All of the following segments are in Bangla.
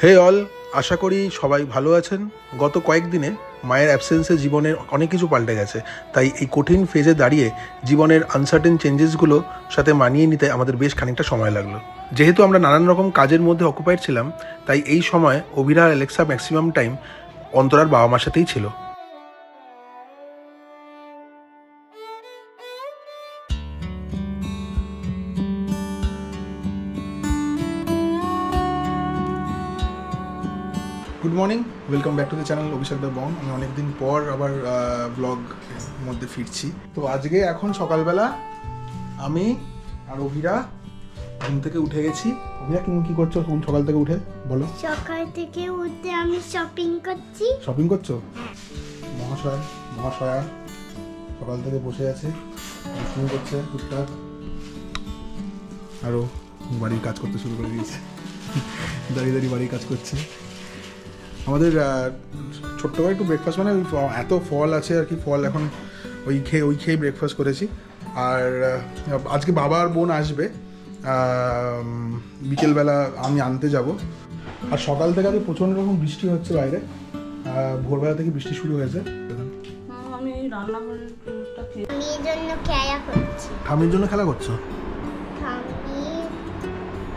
হে অল, আশা করি সবাই ভালো আছেন। গত কয়েকদিনে মায়ের অ্যাবসেন্সে জীবনের অনেক কিছু পাল্টে গেছে, তাই এই কঠিন ফেজে দাঁড়িয়ে জীবনের আনসার্টেন চেঞ্জেসগুলো সাথে মানিয়ে নিতে আমাদের বেশ খানিকটা সময় লাগলো। যেহেতু আমরা নানান রকম কাজের মধ্যে অকুপাইড ছিলাম, তাই এই সময় অভিরা আর অ্যালেক্সা ম্যাক্সিমাম টাইম অন্তরার বাবা মার সাথেই ছিল। Good morning, welcome back to the channel Abhishek the Bong. আমি অনেকদিন পর আবার ব্লগ মধ্যে ফিরছি। তো আজকে এখন সকালবেলা আমি আর অভিরা ঘুম থেকে উঠে গেছি। অভিরা কি করছো সকাল থেকে উঠে বলো? সকাল থেকে উঠে আমি শপিং করছি। শপিং করছো? মহাশয়া সকাল থেকে বসে আছে, শপিং করছে টুকটাক, আরও বাড়ির কাজ করতে শুরু করে দিয়েছে। দাঁড়িয়ে দাঁড়িয়ে বাড়ির কাজ করছে। আমাদের ছোট্ট করে একটু ব্রেকফাস্ট, মানে এত ফল আছে আর কি, ফল এখন ওই খেয়ে ব্রেকফাস্ট করেছি। আর আজকে বাবা আর বোন আসবে, বিকেলবেলা আমি আনতে যাব। আর সকাল থেকে আজকে প্রচণ্ড রকম বৃষ্টি হচ্ছে বাইরে, ভোরবেলা থেকে বৃষ্টি শুরু হয়েছে। আমি ঠামির জন্য খেলা করছো?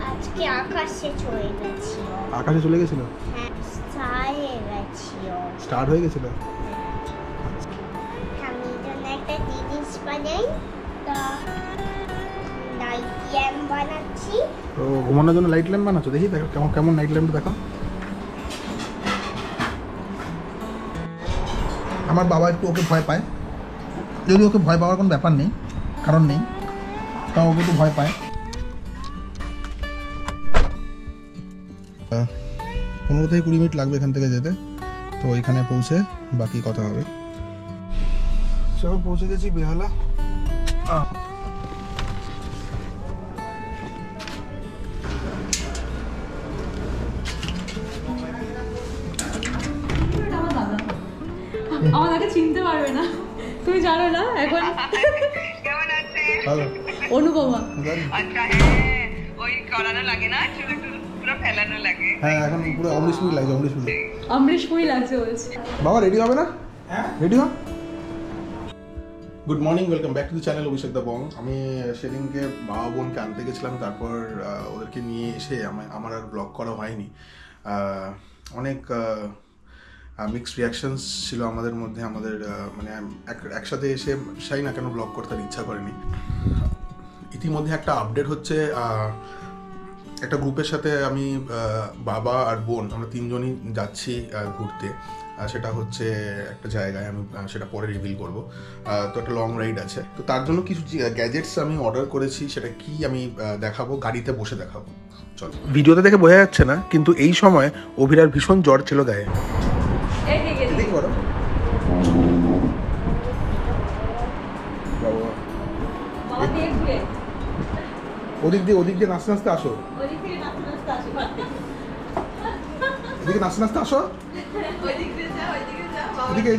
আজকে আকাশে চলে গেছিল। আকাশে চলে গেছিল? হ্যাঁ, স্টার্ট হয়ে গেছিল। আমি জন্য একটা জিনিস বানাই, তো নাইট ল্যাম্প বানাচ্ছি। তো ঘুমানোর জন্য লাইট ল্যাম্প বানাচ্ছো? দেখি দেখো কেমন নাইট ল্যাম্প দেখো। আমার বাবা একটু ওকে ভয় পায়, যদি ওকে ভয় পাওয়ার কোনো ব্যাপার নেই, কারণ নেই, তাও ওকে একটু ভয় পায়। 15 থেকে 20 মিনিট লাগবে এখান থেকে যেতে, তো ওইখানে পৌঁছে বাকি কথা হবে। চলো, পৌঁছে গেছি বেহালা। আমার দাদা চিনতে পারবে না, তুমি জানো না এখন কেমন আছে? ভালো। অনুপমা। আচ্ছা, হ্যাঁ, ওই করানো লাগে না, চুল পুরো ফেলানো লাগে। হ্যাঁ, এখন পুরো অমৃত পুরি লাগছে, অমৃত পুরি। অমৃত পুরি লাগছে বলছে। বাবা রেডি হবে না? হ্যাঁ রেডি হ। Good morning, welcome back to the channel Abhishek the Bong. আমি সেদিনকে বাবা বোনকে আনতে গেছিলাম, তারপর ওদেরকে নিয়ে এসে আমার আর ব্লগ করা হয়নি। অনেক মিক্সড রিয়াকশনস ছিল আমাদের মধ্যে। আমাদের মানে একসাথে এসে সাই না কেন ব্লগ করতে ইচ্ছা করেনি। ইতিমধ্যে একটা আপডেট হচ্ছে, একটা গ্রুপের সাথে আমি, বাবা আর বোন, আমরা তিনজনই যাচ্ছি ঘুরতে। সেটা হচ্ছে একটা জায়গায়, আমি সেটা পরে রিভিল করবো। তো একটা লং রাইড আছে, তো তার জন্য কিছু গ্যাজেটস আমি অর্ডার করেছি। সেটা কি আমি দেখাবো, গাড়িতে বসে দেখাবো। চল। ভিডিওতে দেখে বোঝা যাচ্ছে না, কিন্তু এই সময় অভিরার ভীষণ জ্বর ছিল গায়ে। এদিকে করো। ওদিক দিয়ে নাচতে নাচতে আসো। এদিকে নাচতে নাচতে আসো। এদিকে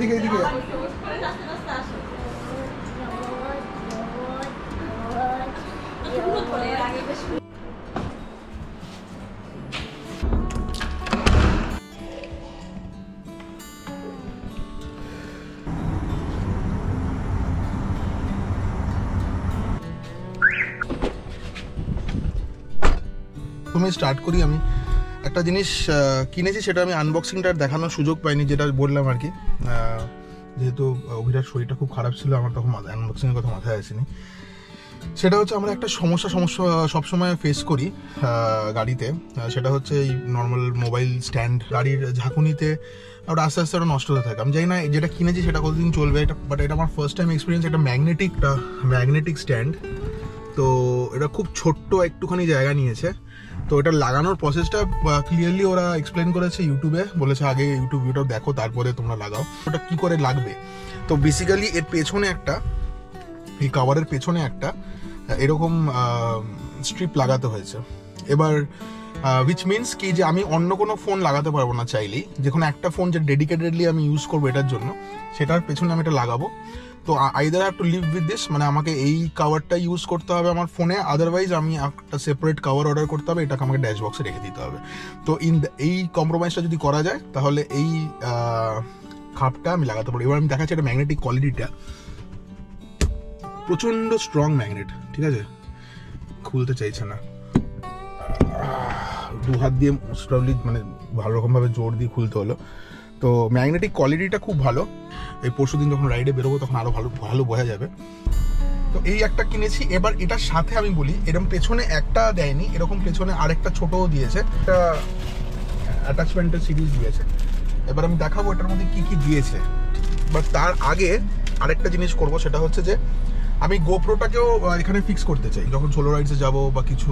প্রথমে স্টার্ট করি। আমি একটা জিনিস কিনেছি, সেটা আমি আনবক্সিংটা দেখানোর সুযোগ পাইনি, যেটা বললাম আর কি। যেহেতু অভিরার শরীরটা খুব খারাপ ছিল, আমার তখন আনবক্সিংয়ের কথা মাথায় আসেনি। সেটা হচ্ছে, আমরা একটা সমস্যা সবসময় ফেস করি গাড়িতে। সেটা হচ্ছে এই নর্মাল মোবাইল স্ট্যান্ড গাড়ির ঝাঁকুনিতে ওটা আস্তে আস্তে ওটা নষ্ট হতে থাকে। আমি জানি না যেটা কিনেছি সেটা কতদিন চলবে, বাট এটা আমার ফার্স্ট টাইম এক্সপিরিয়েন্স। এটা ম্যাগনেটিক স্ট্যান্ড। তো এটা খুব ছোট্ট একটুখানি জায়গা নিয়েছে। তো এটা লাগানোর প্রসেসটা ক্লিয়ারলি ওরা এক্সপ্লেন করেছে ইউটিউবে, বলেছে আগে ইউটিউব ভিডিও দেখো তারপরে তোমরা লাগাও। ওটা কি করে লাগবে, তো বেসিক্যালি এর পেছনে একটা, এই কাভারের পেছনে একটা এরকম স্ট্রিপ লাগাতে হয়েছে। এবার উইচ মিনস কি, যে আমি অন্য কোনো ফোন লাগাতে পারবো না চাইলেই, যে কোনো একটা ফোন যে ডেডিকেটেডলি আমি ইউজ করবো এটার জন্য, সেটার পেছনে আমি এটা লাগাবো। তো either have to live with this, মানে আমাকে এই কাভারটা ইউজ করতে হবে আমার ফোনে, আদারওয়াইজ আমি একটা সেপারেট কাভার অর্ডার করতে হবে, এটাকে আমাকে ড্যাশ বক্সে রেখে দিতে হবে। তো এই কম্প্রোমাইজটা যদি করা যায় তাহলে এই খাপটা আমি লাগাতে পারি। এবার আমি দেখাচ্ছি এটা ম্যাগনেটিক কোয়ালিটিটা, প্রচণ্ড স্ট্রং ম্যাগনেট, ঠিক আছে, খুলতে চাইছে না, দু হাত দিয়ে মোস্টলি মানে ভালো রকমভাবে জোর দিয়ে খুলতে হলো। তো ম্যাগনেটিক কোয়ালিটিটা খুব ভালো, এই পরশুদিন যখন রাইডে বেরোবো তখন আরও ভালো বোঝা যাবে। তো এই একটা কিনেছি। এবার এটার সাথে আমি বলি, এরকম পেছনে একটা দেয়নি, এরকম পেছনে আরেকটা ছোটও দিয়েছে, একটা অ্যাটাচমেন্টের সিরিজ দিয়েছে। এবার আমি দেখাবো এটার মধ্যে কি কি দিয়েছে। বাট তার আগে আরেকটা জিনিস করব, সেটা হচ্ছে যে আমি গোপ্রোটাকেও এখানে ফিক্স করতে চাই। যখন সোলো রাইডসে যাবো বা কিছু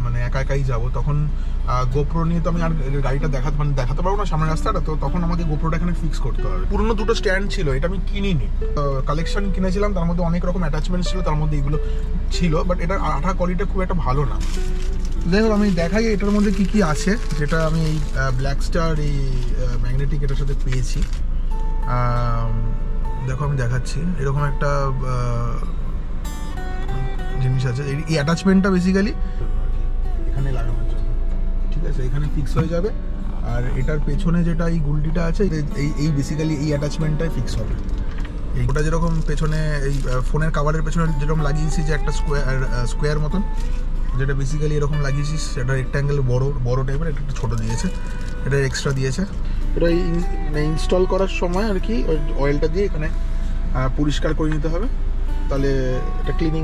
মানে একাই যাবো, তখন গোপ্রো নিয়ে তো আমি আর গাড়িটা দেখাতে পারবো না সামনের রাস্তাটা, তো তখন আমাকে গোপ্রোটা এখানে ফিক্স করতে হবে। পুরনো দুটো স্ট্যান্ড ছিল, এটা আমি কিনিনি, কালেকশন কিনেছিলাম, তার মধ্যে অনেক রকম অ্যাটাচমেন্টস ছিল, তার মধ্যে এগুলো ছিল, বাট এটার আঠা কোয়ালিটি খুব একটা ভালো না। যাই হোক, আমি দেখাই এটার মধ্যে কি কি আছে, যেটা আমি এই ব্ল্যাক স্টার এই ম্যাগনেটিক এটার সাথে পেয়েছি। দেখো আমি দেখাচ্ছি, এরকম একটা জিনিস আছে। এই অ্যাটাচমেন্টটা বেসিক্যালি এখানে লাগানোর জন্য, ঠিক আছে, এখানে ফিক্স হয়ে যাবে। আর এটার পেছনে যেটা এই গুলটিটা আছে, এই বেসিক্যালি এই অ্যাটাচমেন্টটাই ফিক্স হবে। ওটা যেরকম পেছনে এই ফোনের কাভারের পেছনে যেরকম লাগিয়েছি যে একটা স্কোয়ার মতন, যেটা বেসিক্যালি এরকম লাগিয়েছি, সেটা রেক্ট্যাঙ্গেল বড় টাইপের, এটা একটু ছোটো দিয়েছে, এটা এক্সট্রা দিয়েছে। এটা ইনস্টল করার সময় আর কি অয়েলটা দিয়ে এখানে পরিষ্কার করে নিতে হবে, তাহলে এটা ক্লিনিং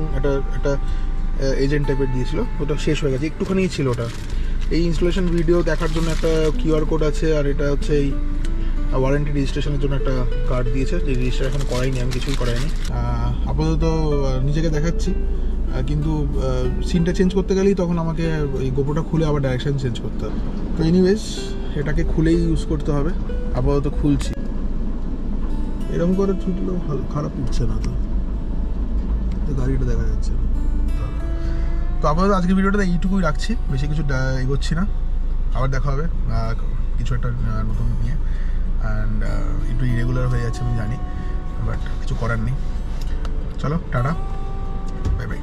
একটা এজেন্ট টাইপের দিয়েছিল, ওটা শেষ হয়ে গেছে, একটুখানি ছিল ওটা। এই ইনস্টলেশন ভিডিও দেখার জন্য একটা কিউআর কোড আছে, আর এটা হচ্ছে এই ওয়ারেন্টি রেজিস্ট্রেশনের জন্য একটা কার্ড দিয়েছে, যে রেজিস্ট্রেশন করাইনি, আমি কিছুই করাইনি। আপাতত নিজেকে দেখাচ্ছি, কিন্তু সিনটা চেঞ্জ করতে গেলেই তখন আমাকে এই গোপ্রোটা খুলে আবার ডাইরেকশন চেঞ্জ করতে হবে। তো এনিওয়েজ এটাকে খুলেই ইউজ করতে হবে, আপাতত খুলছি। এরকম করে ছুটলেও খারাপ উঠছে না, তো গাড়িটা দেখা যাচ্ছে না। তো আপাতত আজকে ভিডিওটা এইটুকুই রাখছি, বেশি কিছু এগোচ্ছি না। আবার দেখা হবে কিছু একটা নতুন নিয়ে। অ্যান্ড একটু ইরেগুলার হয়ে যাচ্ছে আমি জানি, বাট কিছু করার নেই। চলো টাটা, বাই বাই।